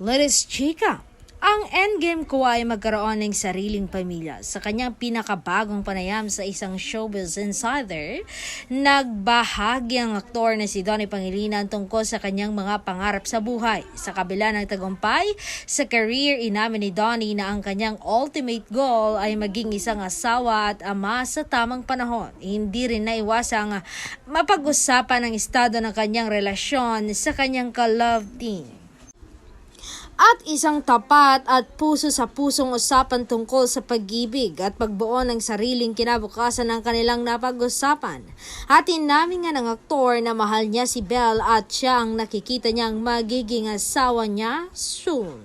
Let's chika! Ang endgame ko ay magkaroon ng sariling pamilya. Sa kanyang pinakabagong panayam sa isang Showbiz Insider, nagbahagi ang aktor na si Donnie Pangilinan tungkol sa kanyang mga pangarap sa buhay. Sa kabila ng tagumpay, sa career inamin ni Donnie na ang kanyang ultimate goal ay maging isang asawa at ama sa tamang panahon. Hindi rin naiwasang mapag-usapan ang estado ng kanyang relasyon sa kanyang ka-love team. At isang tapat at puso sa pusong usapan tungkol sa pag-ibig at pagbuo ng sariling kinabukasan ng kanilang napag-usapan. Atin namin nga ng aktor na mahal niya si Belle at siya ang nakikita niyang magiging asawa niya soon.